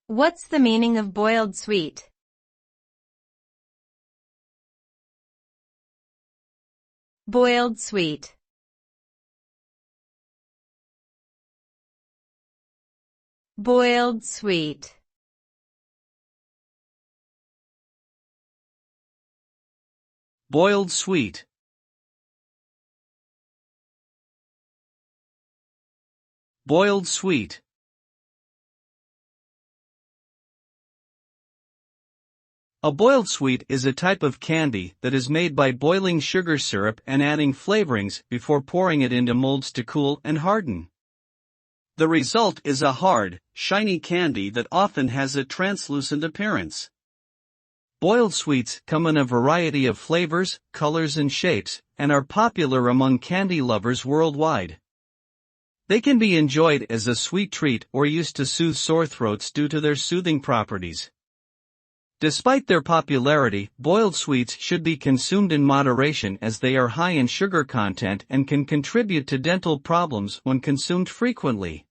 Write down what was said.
What's the meaning of boiled sweet? Boiled sweet. Boiled sweet. Boiled sweet. Boiled sweet. A boiled sweet is a type of candy that is made by boiling sugar syrup and adding flavorings before pouring it into molds to cool and harden. The result is a hard, shiny candy that often has a translucent appearance. Boiled sweets come in a variety of flavors, colors and shapes, and are popular among candy lovers worldwide. They can be enjoyed as a sweet treat or used to soothe sore throats due to their soothing properties. Despite their popularity, boiled sweets should be consumed in moderation as they are high in sugar content and can contribute to dental problems when consumed frequently.